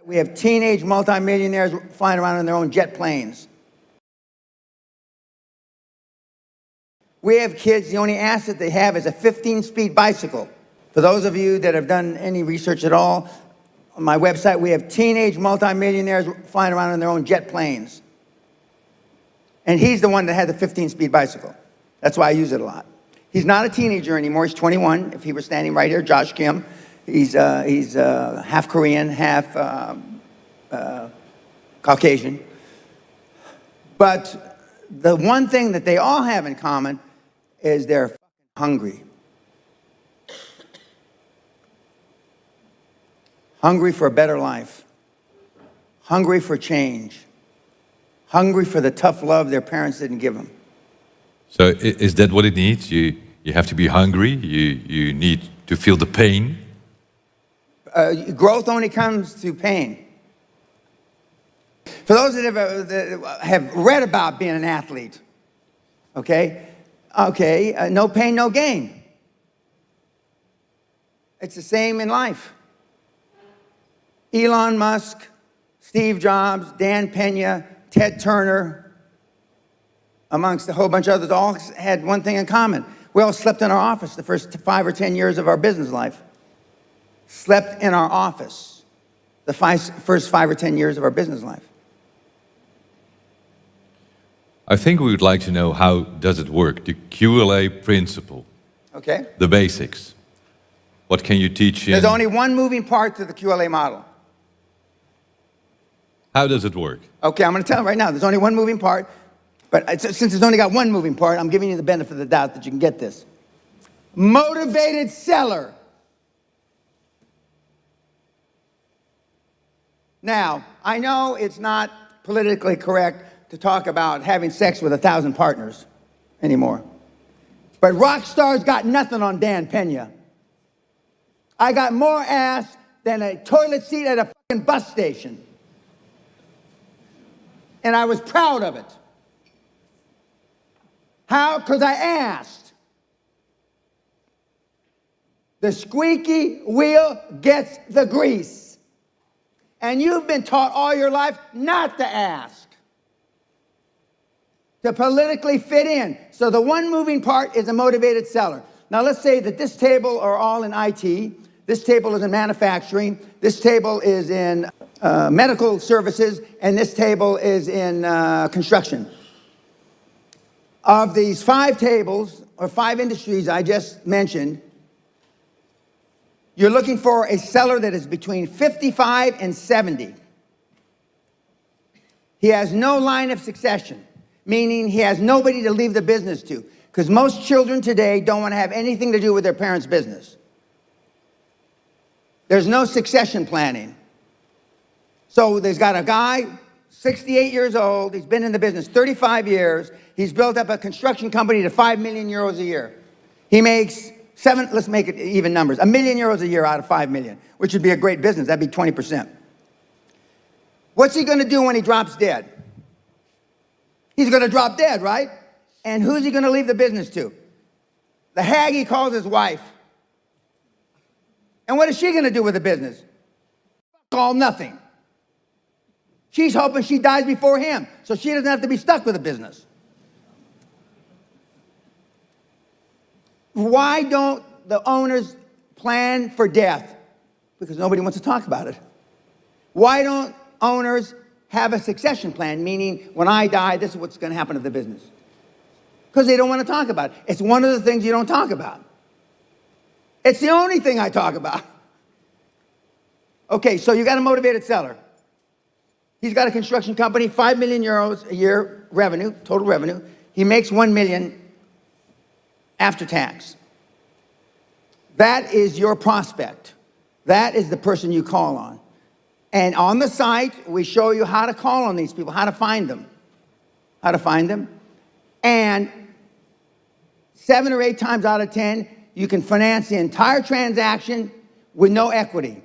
We have teenage multimillionaires flying around in their own jet planes. We have kids, the only asset they have is a 15-speed bicycle. For those of you that have done any research at all, on my website, we have teenage multimillionaires flying around in their own jet planes. And he's the one that had the 15-speed bicycle. That's why I use it a lot. He's not a teenager anymore. He's 21. If he were standing right here, Josh Kim. He's half Korean, half Caucasian. But the one thing that they all have in common is they're hungry. Hungry for a better life. Hungry for change. Hungry for the tough love their parents didn't give them. So is that what it needs? You have to be hungry. You need to feel the pain. Growth only comes through pain. For those that have read about being an athlete, no pain, no gain. It's the same in life. Elon Musk, Steve Jobs, Dan Pena, Ted Turner, amongst a whole bunch of others, all had one thing in common. We all slept in our office the first 5 or 10 years of our business life. Slept in our office the first 5 or 10 years of our business life. I think we would like to know, how does it work? The QLA principle. Okay. The basics. What can you teach in? There's only one moving part to the QLA model. How does it work? Okay, I'm going to tell you right now. There's only one moving part. But since it's only got one moving part, I'm giving you the benefit of the doubt that you can get this. Motivated seller. Now, I know it's not politically correct to talk about having sex with 1,000 partners anymore. But rock stars got nothing on Dan Pena. I got more ass than a toilet seat at a fucking bus station. And I was proud of it. How? Because I asked. The squeaky wheel gets the grease. And you've been taught all your life not to ask. To politically fit in. So the one moving part is a motivated seller. Now let's say that this table are all in IT. This table is in manufacturing. This table is in medical services. And this table is in construction. Of these 5 tables, or 5 industries I just mentioned, you're looking for a seller that is between 55 and 70. He has no line of succession, meaning he has nobody to leave the business to. Because most children today don't want to have anything to do with their parents' business. There's no succession planning. So there's got a guy, 68 years old, he's been in the business 35 years, he's built up a construction company to 5 million euros a year. He makes let's make it even numbers, €1 million a year out of 5 million, which would be a great business, that'd be 20%. What's he gonna do when he drops dead? He's gonna drop dead, right? And who's he gonna leave the business to? The hag he calls his wife. And what is she gonna do with the business? All nothing. She's hoping she dies before him, so she doesn't have to be stuck with the business. Why don't the owners plan for death? Because nobody wants to talk about it. Why don't owners have a succession plan, meaning when I die, this is what's going to happen to the business? Because they don't want to talk about it. It's one of the things you don't talk about. It's the only thing I talk about. Okay, so you got a motivated seller. He's got a construction company, 5 million euros a year revenue, total revenue. He makes 1 million after tax. That is your prospect. That is the person you call on. And on the site, we show you how to call on these people, how to find them. How to find them. And 7 or 8 times out of 10, you can finance the entire transaction with no equity.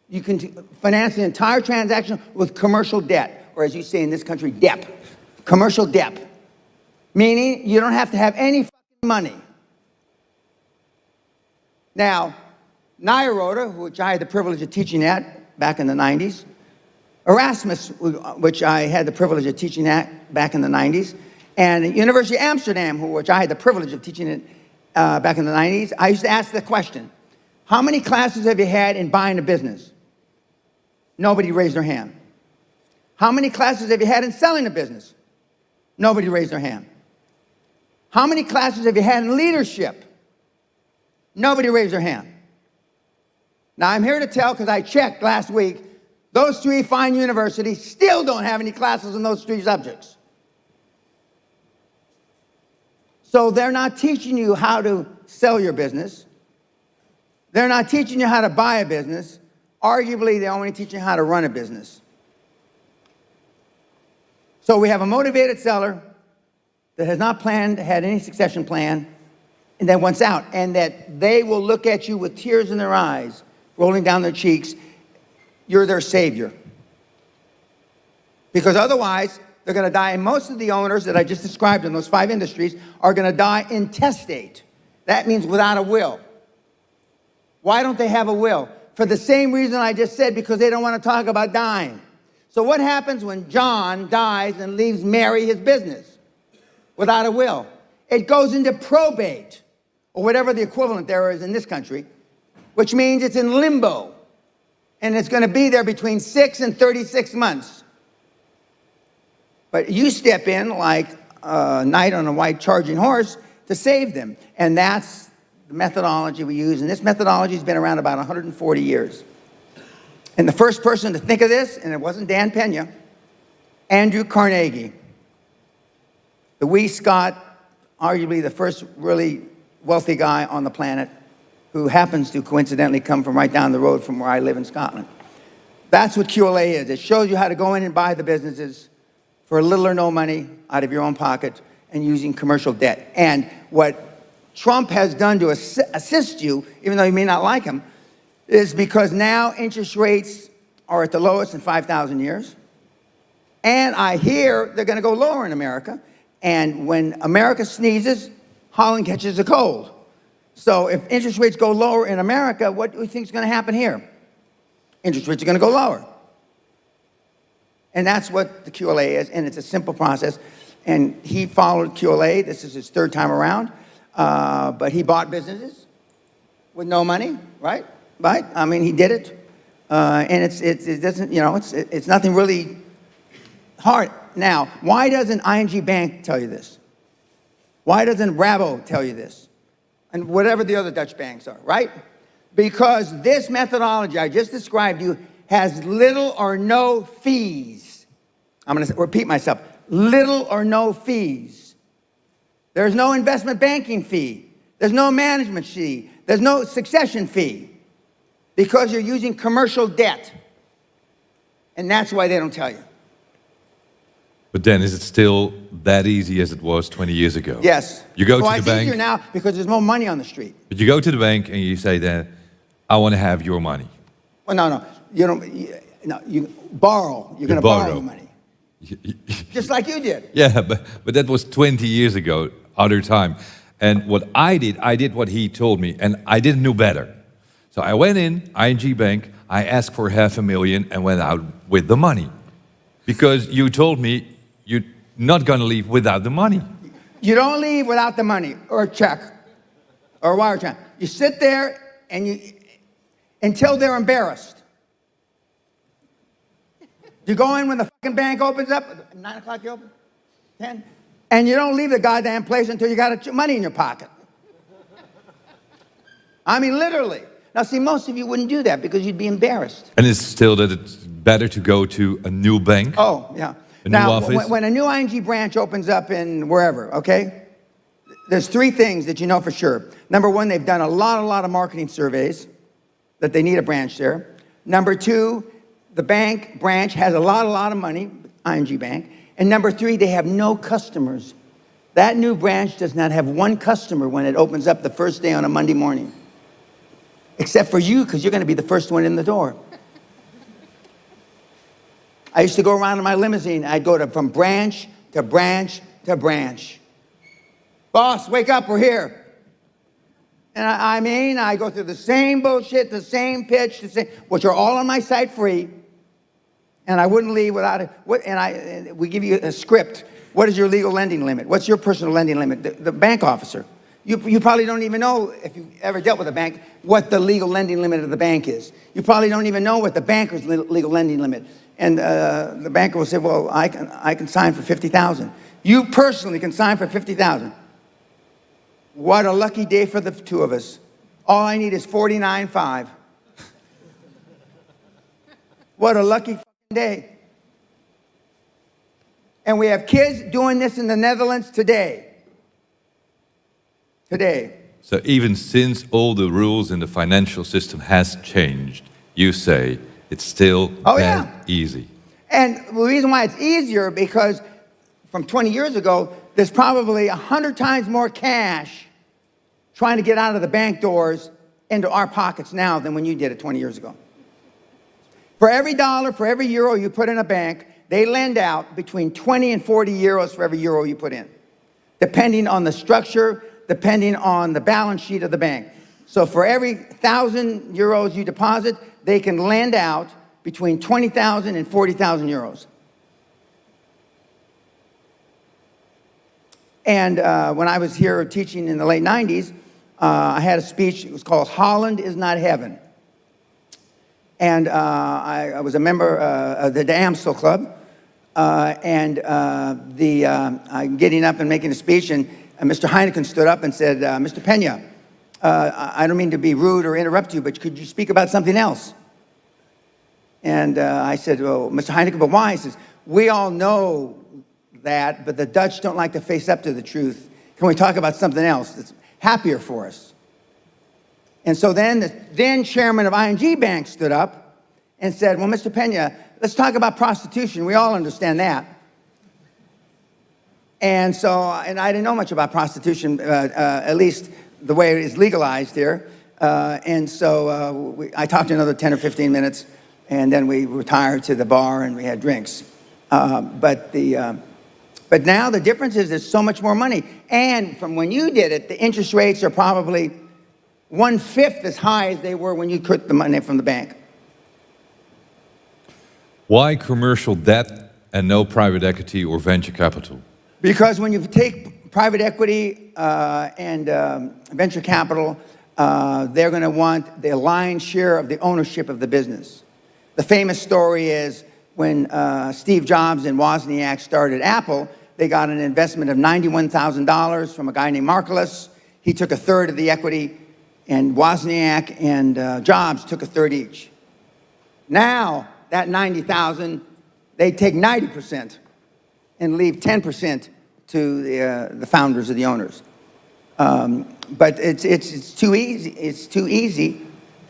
You can finance the entire transaction with commercial debt, or as you say in this country, DEP. Commercial debt. Meaning you don't have to have any money. Now, Nyarota, which I had the privilege of teaching at, back in the 90s. Erasmus, which I had the privilege of teaching at back in the 90s. And at University of Amsterdam, which I had the privilege of teaching it back in the 90s, I used to ask the question, how many classes have you had in buying a business? Nobody raised their hand. How many classes have you had in selling a business? Nobody raised their hand. How many classes have you had in leadership? Nobody raised their hand. Now, I'm here to tell, because I checked last week, those three fine universities still don't have any classes in those three subjects. So they're not teaching you how to sell your business. They're not teaching you how to buy a business. Arguably, they're only teaching you how to run a business. So we have a motivated seller that has not had any succession plan, and that wants out, and that they will look at you with tears in their eyes, rolling down their cheeks. You're their savior. Because otherwise, they're going to die, and most of the owners that I just described in those 5 industries are going to die intestate. That means without a will. Why don't they have a will? For the same reason I just said, because they don't want to talk about dying. So what happens when John dies and leaves Mary his business without a will? It goes into probate, or whatever the equivalent there is in this country, which means it's in limbo. And it's going to be there between 6 and 36 months. But you step in like a knight on a white charging horse to save them. And that's the methodology we use. And this methodology has been around about 140 years. And the first person to think of this, and it wasn't Dan Pena, Andrew Carnegie, the wee Scot, arguably the first really wealthy guy on the planet, who happens to coincidentally come from right down the road from where I live in Scotland. That's what QLA is. It shows you how to go in and buy the businesses for little or no money out of your own pocket and using commercial debt. And what Trump has done to assist you, even though you may not like him, is because now interest rates are at the lowest in 5,000 years. And I hear they're going to go lower in America. And when America sneezes, Holland catches a cold. So if interest rates go lower in America, what do you think is going to happen here? Interest rates are going to go lower. And that's what the QLA is, and it's a simple process. And he followed QLA. This is his 3rd time around. But he bought businesses with no money, right? Right? I mean, he did it. And it doesn't, it's nothing really hard. Now, why doesn't ING Bank tell you this? Why doesn't Rabo tell you this? And whatever the other Dutch banks are, right? Because this methodology I just described to you has little or no fees. I'm going to repeat myself. Little or no fees. There's no investment banking fee. There's no management fee. There's no succession fee. Because you're using commercial debt. And that's why they don't tell you. But then, is it still that easy as it was 20 years ago? Yes. You go to it's the bank. Easier now because there's more money on the street. But you go to the bank and you say that, I want to have your money. Well, no. You don't. You borrow. You're going to borrow the money. Just like you did. Yeah, but that was 20 years ago, other time. And what I did what he told me, and I didn't know better. So I went in, ING Bank, I asked for $500,000 and went out with the money. Because you told me you're not going to leave without the money. You don't leave without the money, or a check, or a wire transfer. You sit there and until they're embarrassed. You go in when the fucking bank opens up, 9 o'clock you open, 10, and you don't leave the goddamn place until you got money in your pocket. I mean, literally. Now, see, most of you wouldn't do that because you'd be embarrassed. And it's still that it's better to go to a new bank? Oh, yeah. A new office? When a new ING branch opens up in wherever, okay, there's 3 things that you know for sure. Number 1, they've done a lot of marketing surveys that they need a branch there. Number 2, the bank branch has a lot of money, ING Bank. And number 3, they have no customers. That new branch does not have one customer when it opens up the first day on a Monday morning. Except for you, because you're going to be the first one in the door. I used to go around in my limousine. I'd go from branch to branch to branch. Boss, wake up, we're here. And I mean, I go through the same bullshit, the same pitch, which are all on my site free. And I wouldn't leave without it. And we give you a script. What is your legal lending limit? What's your personal lending limit? The bank officer. You probably don't even know, if you've ever dealt with a bank, what the legal lending limit of the bank is. You probably don't even know what the banker's legal lending limit. And the banker will say, well, I can sign for $50,000. You personally can sign for $50,000. What a lucky day for the two of us. All I need is $49,500. What a lucky day. And we have kids doing this in the Netherlands today. So even since all the rules in the financial system has changed, you say it's still easy. And the reason why it's easier, because from 20 years ago, there's probably 100 times more cash trying to get out of the bank doors into our pockets now than when you did it 20 years ago. For every dollar, for every euro you put in a bank, they lend out between 20 and 40 euros for every euro you put in, depending on the structure, depending on the balance sheet of the bank. So for every 1,000 euros you deposit, they can lend out between 20,000 and 40,000 euros. And when I was here teaching in the late 90s, I had a speech. It was called Holland is Not Heaven. And I was a member of the Amstel Club. I'm getting up and making a speech, and Mr. Heineken stood up and said, Mr. Pena, I don't mean to be rude or interrupt you, but could you speak about something else? And I said, well, Mr. Heineken, but why? He says, we all know that, but the Dutch don't like to face up to the truth. Can we talk about something else that's happier for us? And so then the then chairman of ING Bank stood up and said, well, Mr. Pena, let's talk about prostitution. We all understand that. And so, and I didn't know much about prostitution, at least the way it is legalized here. And so I talked to another 10 or 15 minutes, and then we retired to the bar and we had drinks. But now the difference is there's so much more money. And from when you did it, the interest rates are probably 1/5 as high as they were when you took the money from the bank. Why commercial debt and no private equity or venture capital? Because when you take private equity and venture capital, they're going to want the lion's share of the ownership of the business. The famous story is when Steve Jobs and Wozniak started Apple, they got an investment of $91,000 from a guy named Marcellus. He took a third of the equity, and Wozniak and Jobs took a third each. Now, that $90,000, they take 90% and leave 10% to the founders or the owners. But it's too easy. It's too easy.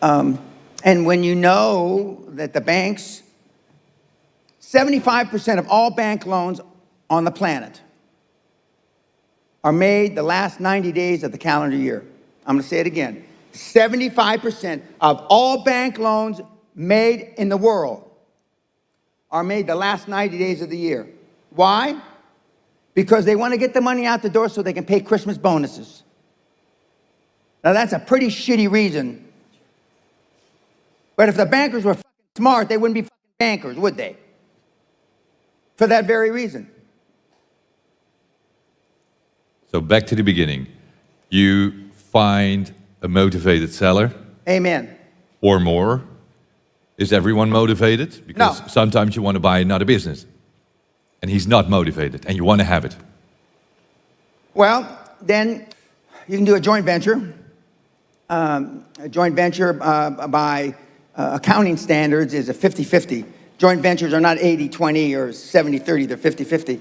And when you know that the banks, 75% of all bank loans on the planet are made the last 90 days of the calendar year. I'm going to say it again. 75% of all bank loans made in the world are made the last 90 days of the year. Why? Because they want to get the money out the door so they can pay Christmas bonuses. Now, that's a pretty shitty reason. But if the bankers were smart, they wouldn't be bankers, would they? For that very reason. So back to the beginning. You find a motivated seller. Amen. Or more. Is everyone motivated? Because No. sometimes you want to buy another business. And he's not motivated, and you want to have it. Well, then you can do a joint venture. A joint venture by accounting standards is a 50-50. Joint ventures are not 80-20 or 70-30, they're 50-50.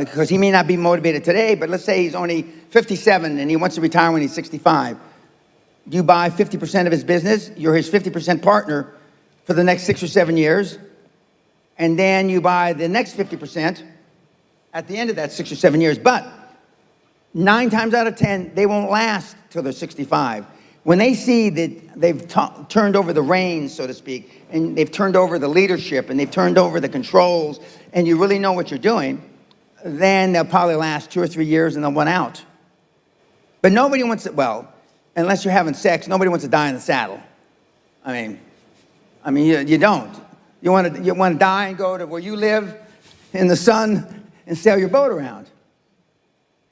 Because he may not be motivated today, but let's say he's only 57 and he wants to retire when he's 65. You buy 50% of his business, you're his 50% partner for the next 6 or 7 years, and then you buy the next 50% at the end of that 6 or 7 years. But 9 times out of 10, they won't last till they're 65. When they see that they've turned over the reins, so to speak, and they've turned over the leadership, and they've turned over the controls, and you really know what you're doing, then they'll probably last 2 or 3 years and they'll want out. But nobody wants to, well, unless you're having sex, nobody wants to die in the saddle. I mean, you don't. You want to die and go to where you live in the sun and sail your boat around.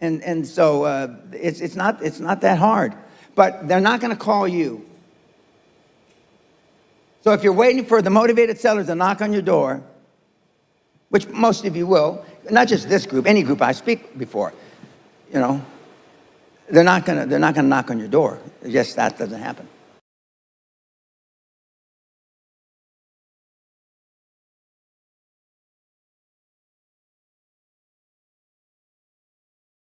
And so it's not that hard. But they're not going to call you. So if you're waiting for the motivated sellers to knock on your door, which most of you will, not just this group, any group I speak before, you know, they're not going to knock on your door. Just that doesn't happen.